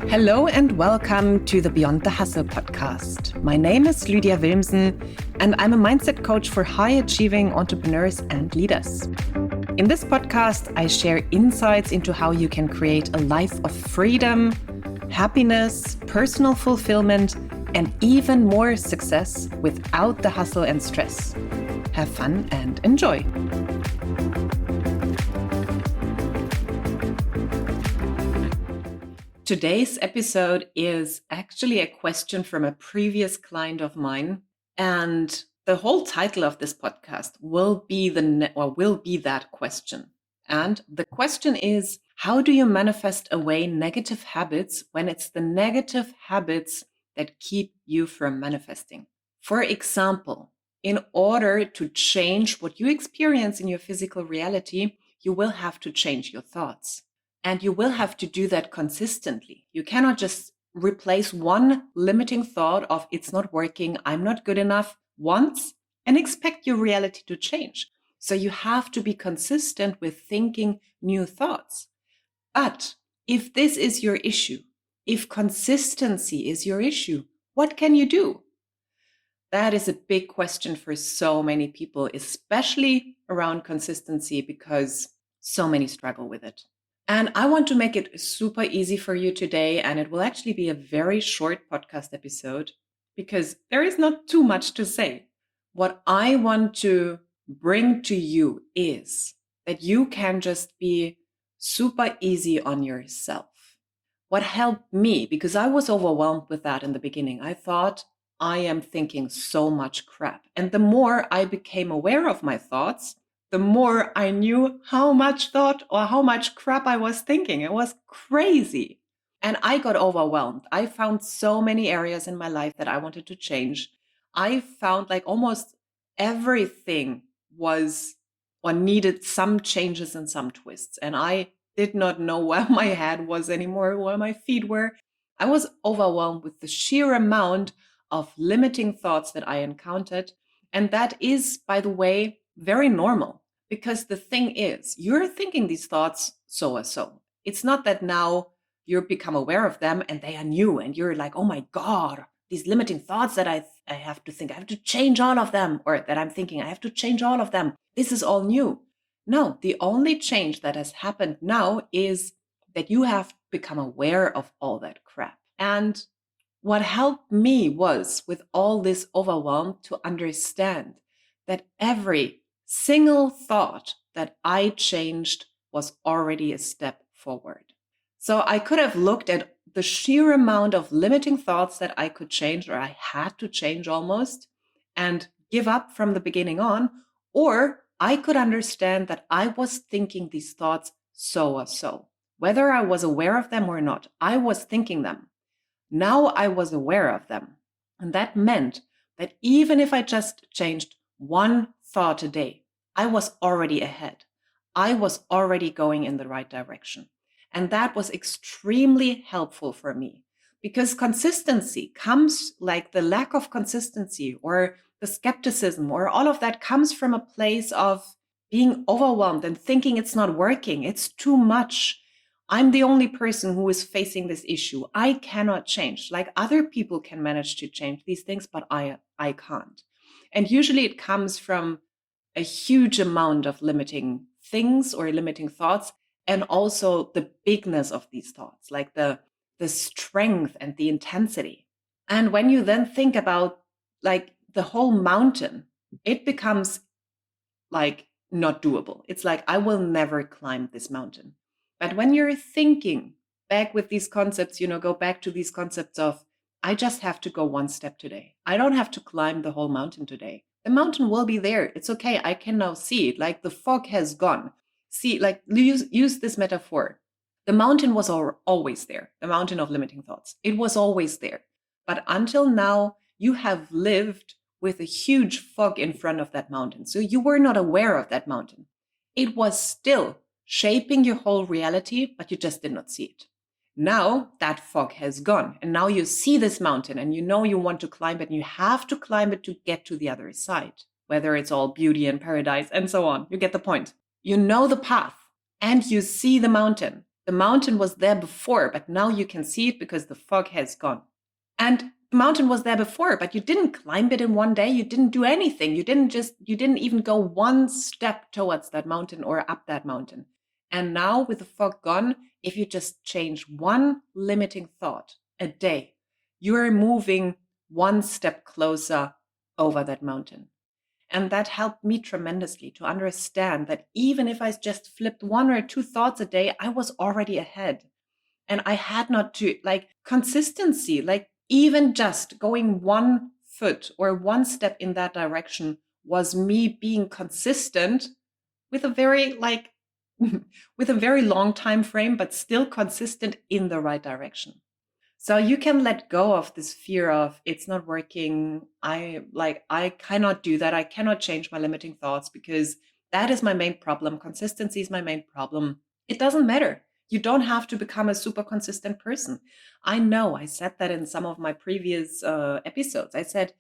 Hello and welcome to the Beyond the Hustle podcast. My name is Lydia and I'm a mindset coach for high-achieving entrepreneurs and leaders. In this podcast, I share insights into how you can create a life of freedom, happiness, personal fulfillment, and even more success without the hustle and stress. Have fun and enjoy. Today's episode is actually a question from a previous client of mine, and the whole title of this podcast will be that question. And the question is, how do you manifest away negative habits when it's the negative habits that keep you from manifesting? For example, in order to change what you experience in your physical reality, you will have to change your thoughts. And you will have to do that consistently. You cannot just replace one limiting thought of it's not working, I'm not good enough once and expect your reality to change. So you have to be consistent with thinking new thoughts. But if this is your issue, if consistency is your issue, what can you do? That is a big question for so many people, especially around consistency, because so many struggle with it. And I want to make it super easy for you today, and it will actually be a very short podcast episode because there is not too much to say. What I want to bring to you is that you can just be super easy on yourself. What helped me, because I was overwhelmed with that in the beginning, I thought I am thinking so much crap. And the more I became aware of my thoughts, the more I knew how much thought or how much crap I was thinking. It was crazy. And I got overwhelmed. I found so many areas in my life that I wanted to change. I found like almost everything was or needed some changes and some twists. And I did not know where my head was anymore, where my feet were. I was overwhelmed with the sheer amount of limiting thoughts that I encountered. And that is, by the way, very normal, because the thing is, you're thinking these thoughts so or so. It's not that now you become aware of them and they are new and you're like, oh my God, these limiting thoughts that I have to think, I have to change all of them, or that I'm thinking, I have to change all of them. This is all new. No, the only change that has happened now is that you have become aware of all that crap. And what helped me was, with all this overwhelm, to understand that every single thought that I changed was already a step forward. So I could have looked at the sheer amount of limiting thoughts that I could change, or I had to change almost, and give up from the beginning on, or I could understand that I was thinking these thoughts so or so. Whether I was aware of them or not, I was thinking them. Now I was aware of them. And that meant that even if I just changed one thought a day, I was already ahead. I was already going in the right direction. And that was extremely helpful for me, because consistency comes, like the lack of consistency or the skepticism or all of that comes from a place of being overwhelmed and thinking it's not working. It's too much. I'm the only person who is facing this issue. I cannot change. Like, other people can manage to change these things, but I can't. And usually it comes from a huge amount of limiting things or limiting thoughts, and also the bigness of these thoughts, like the strength and the intensity. And when you then think about like the whole mountain, it becomes like not doable. It's like, I will never climb this mountain. But when you're thinking back with these concepts, go back to these concepts of, I just have to go one step today. I don't have to climb the whole mountain today. The mountain will be there. It's okay. I can now see it. Like, the fog has gone. See, like, use this metaphor. The mountain was always there. The mountain of limiting thoughts. It was always there. But until now, you have lived with a huge fog in front of that mountain. So you were not aware of that mountain. It was still shaping your whole reality, but you just did not see it. Now that fog has gone, and now you see this mountain, and you want to climb it, and you have to climb it to get to the other side, whether it's all beauty and paradise and so on. You get the point. You know the path, and you see the mountain, The mountain was there before, but now you can see it because the fog has gone. And the mountain was there before, but you didn't climb it in one day. You didn't do anything. You didn't even go one step towards that mountain or up that mountain. And now with the fog gone, if you just change one limiting thought a day, you are moving one step closer over that mountain. And that helped me tremendously to understand that even if I just flipped one or two thoughts a day, I was already ahead. And I had not to consistency, like even just going 1 foot or one step in that direction was me being consistent with a very with a very long time frame, but still consistent in the right direction. So you can let go of this fear of it's not working. I cannot do that. I cannot change my limiting thoughts because that is my main problem. Consistency is my main problem. It doesn't matter. You don't have to become a super consistent person. I know I said that in some of my previous episodes. I said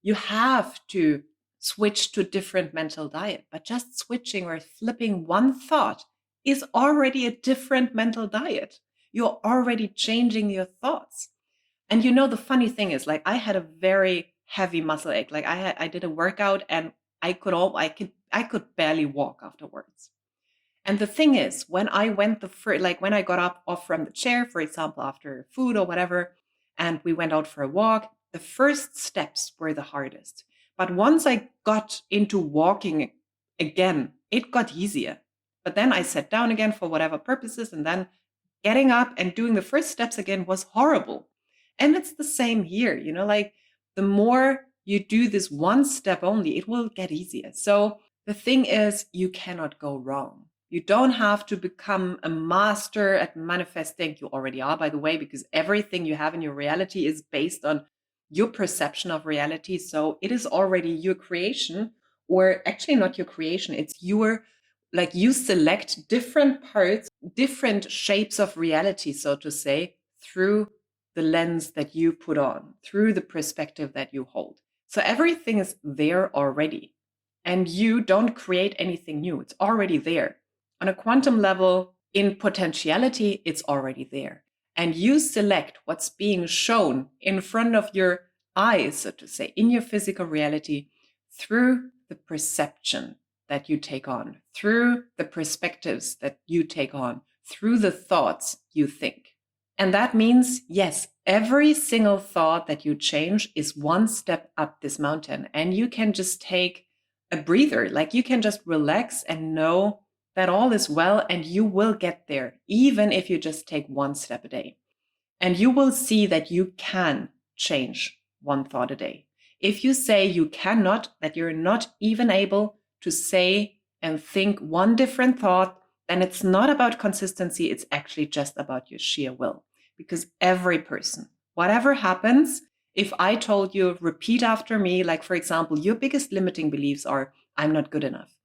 you have to switch to different mental diet, but just switching or flipping one thought is already a different mental diet. You're already changing your thoughts. And the funny thing is, I had a very heavy muscle ache. I did a workout and I could barely walk afterwards. And the thing is, when I went when I got up off from the chair, for example, after food or whatever, and we went out for a walk, the first steps were the hardest. But once I got into walking again, it got easier. But then I sat down again for whatever purposes, and then getting up and doing the first steps again was horrible. And it's the same here, the more you do this one step only, it will get easier. So the thing is, you cannot go wrong. You don't have to become a master at manifesting. You already are, by the way, because everything you have in your reality is based on your perception of reality. So it is already your creation, or actually not your creation. It's you select different parts, different shapes of reality, so to say, through the lens that you put on, through the perspective that you hold. So everything is there already. And you don't create anything new. It's already there. On a quantum level, in potentiality, it's already there. And you select what's being shown in front of your eyes, so to say, in your physical reality through the perception that you take on, through the perspectives that you take on, through the thoughts you think. And that means, yes, every single thought that you change is one step up this mountain. And you can just take a breather, you can just relax and know that all is well and you will get there, even if you just take one step a day. And you will see that you can change one thought a day. If you say you cannot, that you're not even able to say and think one different thought, then it's not about consistency. It's actually just about your sheer will. Because every person, whatever happens, if I told you, repeat after me, for example, your biggest limiting beliefs are, I'm not good enough.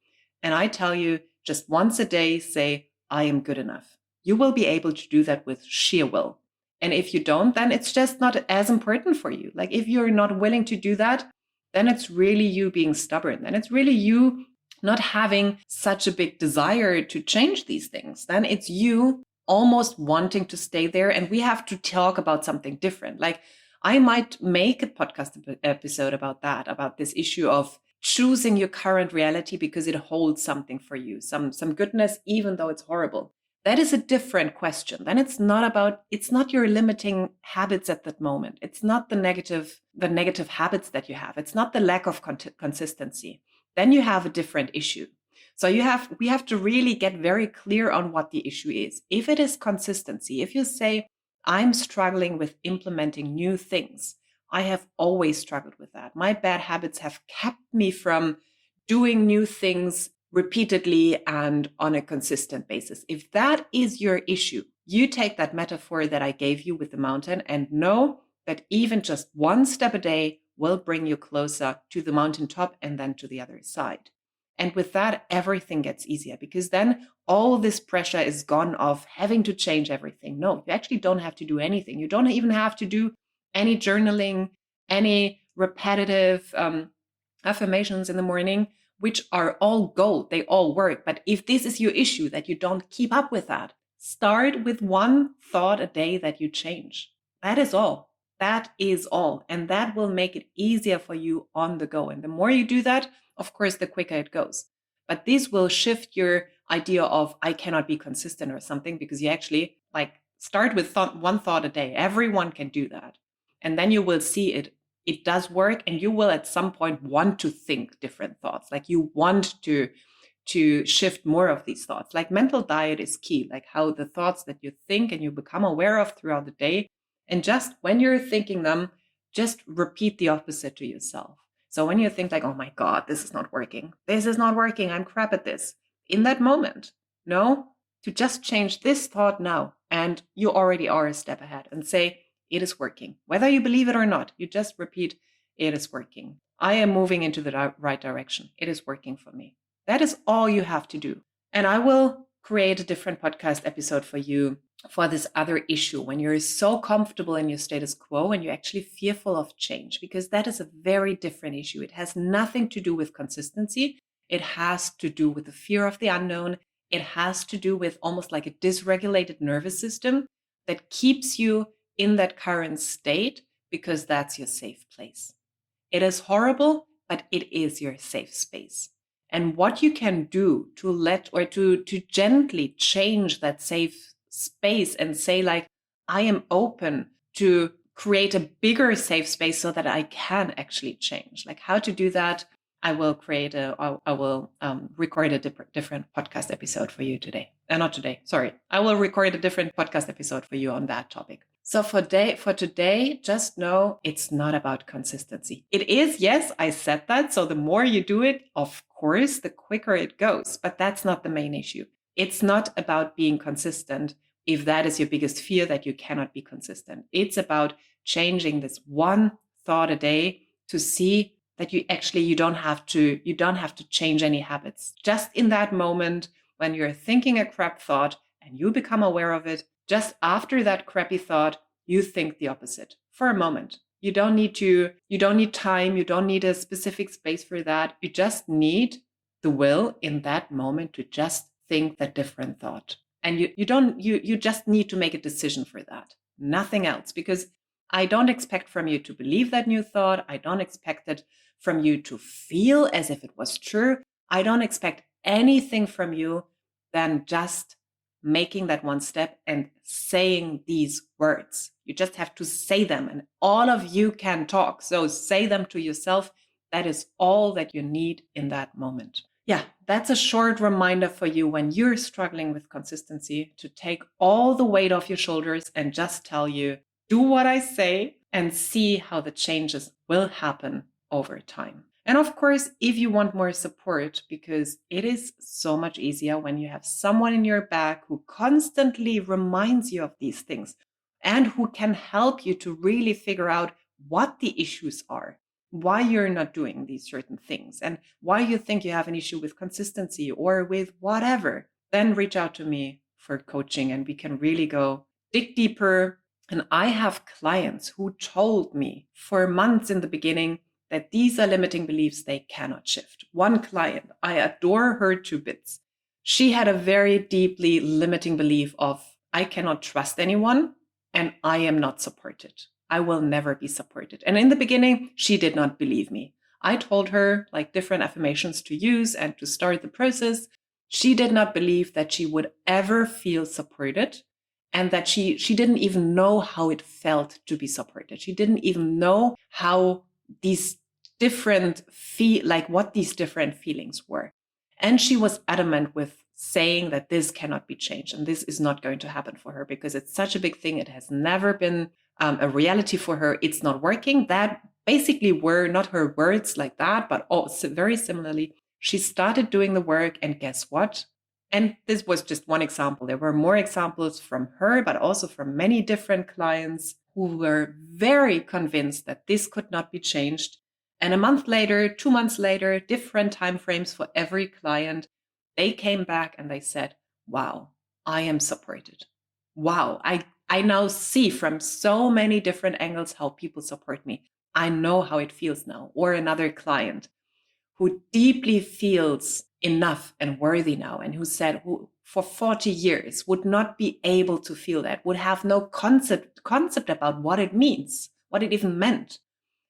And I tell you, just once a day, say, I am good enough. You will be able to do that with sheer will. And if you don't, then it's just not as important for you. If you're not willing to do that, then it's really you being stubborn. Then it's really you not having such a big desire to change these things. Then it's you almost wanting to stay there. And we have to talk about something different. I might make a podcast episode about that, about this issue of choosing your current reality because it holds something for you, some goodness, even though it's horrible. That is a different question. Then it's not your limiting habits at that moment. It's not the negative habits that you have. It's not the lack of consistency. Then you have a different issue. So we have to really get very clear on what the issue is. If it is consistency, if you say, I'm struggling with implementing new things, I have always struggled with that. My bad habits have kept me from doing new things repeatedly and on a consistent basis. If that is your issue, you take that metaphor that I gave you with the mountain and know that even just one step a day will bring you closer to the mountaintop and then to the other side. And with that, everything gets easier because then all this pressure is gone of having to change everything. No, you actually don't have to do anything. You don't even have to do any journaling, any repetitive affirmations in the morning, which are all gold. They all work. But if this is your issue, that you don't keep up with that, Start with one thought a day that you change. That is all. That is all. And that will make it easier for you on the go. And the more you do that, of course, the quicker it goes. But this will shift your idea of I cannot be consistent or something, because you actually like start with one thought a day. Everyone can do that. And then you will see it does work, and you will at some point want to think different thoughts. Like you want to shift more of these thoughts. Like mental diet is key, like how the thoughts that you think and you become aware of throughout the day. And just when you're thinking them, just repeat the opposite to yourself. So when you think like, oh my God, this is not working. This is not working. I'm crap at this. In that moment, no, to just change this thought now. And you already are a step ahead and say, it is working. Whether you believe it or not, you just repeat, it is working. I am moving into the right direction. It is working for me. That is all you have to do. And I will create a different podcast episode for you for this other issue when you're so comfortable in your status quo and you're actually fearful of change, because that is a very different issue. It has nothing to do with consistency. It has to do with the fear of the unknown. It has to do with almost like a dysregulated nervous system that keeps you in that current state because that's your safe place. It is horrible, but it is your safe space. And what you can do to let or to gently change that safe space and say, like, I am open to create a bigger safe space so that I can actually change. Like how to do that, I will record a different podcast episode for you today. Not today, sorry. I will record a different podcast episode for you on that topic. So for today, just know it's not about consistency. It is, yes, I said that. So the more you do it, of course, the quicker it goes. But that's not the main issue. It's not about being consistent if that is your biggest fear, that you cannot be consistent. It's about changing this one thought a day to see that you don't have to change any habits. Just in that moment when you're thinking a crap thought and you become aware of it, just after that crappy thought, you think the opposite for a moment. You don't need time. You don't need a specific space for that. You just need the will in that moment to just think the different thought. And you just need to make a decision for that. Nothing else, because I don't expect from you to believe that new thought. I don't expect it from you to feel as if it was true. I don't expect anything from you than just making that one step and saying these words. You just have to say them, and all of you can talk. So say them to yourself. That is all that you need in that moment. Yeah, that's a short reminder for you when you're struggling with consistency to take all the weight off your shoulders and just tell you, do what I say and see how the changes will happen over time. And of course, if you want more support, because it is so much easier when you have someone in your back who constantly reminds you of these things and who can help you to really figure out what the issues are, why you're not doing these certain things, and why you think you have an issue with consistency or with whatever, then reach out to me for coaching and we can really go dig deeper. And I have clients who told me for months in the beginning that these are limiting beliefs they cannot shift. One client, I adore her to bits. She had a very deeply limiting belief of, I cannot trust anyone and I am not supported. I will never be supported. And in the beginning, she did not believe me. I told her like different affirmations to use and to start the process. She did not believe that she would ever feel supported, and that she didn't even know how it felt to be supported. She didn't even know how these different what these different feelings were. And she was adamant with saying that this cannot be changed and this is not going to happen for her because it's such a big thing. It has never been a reality for her. It's not working. That basically were not her words like that, but also very similarly, she started doing the work, and guess what? And this was just one example. There were more examples from her, but also from many different clients who were very convinced that this could not be changed. And a month later, 2 months later, different timeframes for every client, they came back and they said, wow, I am supported. Wow, I now see from so many different angles how people support me. I know how it feels now. Or another client who deeply feels enough and worthy now, and who for 40 years would not be able to feel that, would have no concept about what it means, what it even meant.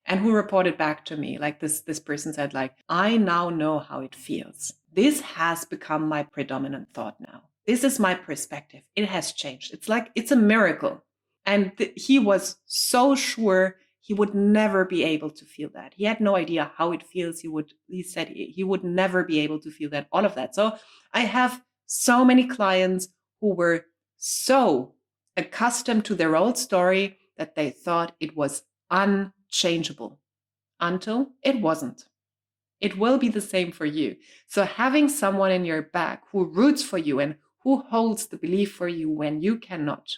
And who reported back to me, like this person said, like, I now know how it feels. This has become my predominant thought now. This is my perspective. It has changed. It's like, it's a miracle. And he was so sure he would never be able to feel that. He had no idea how it feels. He said he would never be able to feel that, all of that. So I have so many clients who were so accustomed to their old story that they thought it was unchangeable until it wasn't. It will be the same for you. So having someone in your back who roots for you and who holds the belief for you when you cannot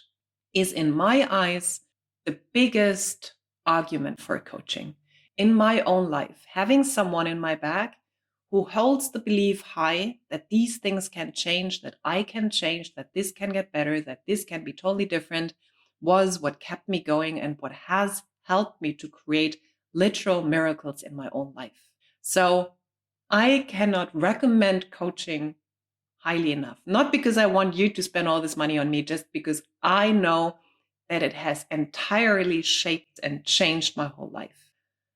is, in my eyes, the biggest argument for coaching. In my own life, having someone in my back who holds the belief high that these things can change, that I can change, that this can get better, that this can be totally different, was what kept me going and what has helped me to create literal miracles in my own life. So I cannot recommend coaching highly enough, not because I want you to spend all this money on me, just because I know that it has entirely shaped and changed my whole life.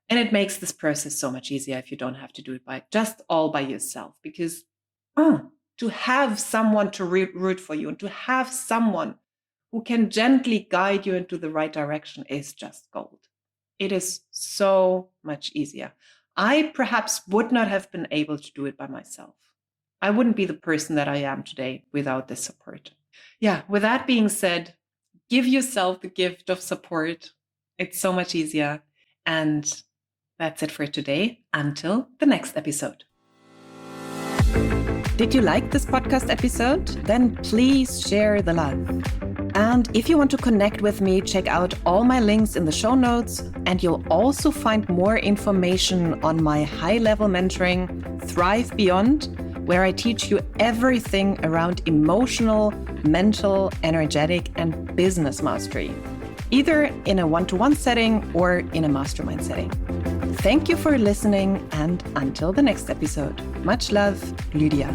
And it makes this process so much easier if you don't have to do it all by yourself, because to have someone to root for you and to have someone who can gently guide you into the right direction is just gold. It is so much easier. I perhaps would not have been able to do it by myself. I wouldn't be the person that I am today without this support. Yeah, with that being said, give yourself the gift of support. It's so much easier. And that's it for today. Until the next episode. Did you like this podcast episode? Then please share the love. And if you want to connect with me, check out all my links in the show notes. And you'll also find more information on my high-level mentoring, Thrive Beyond, where I teach you everything around emotional, mental, energetic, and business mastery, either in a one-to-one setting or in a mastermind setting. Thank you for listening, and until the next episode. Much love, Lydia.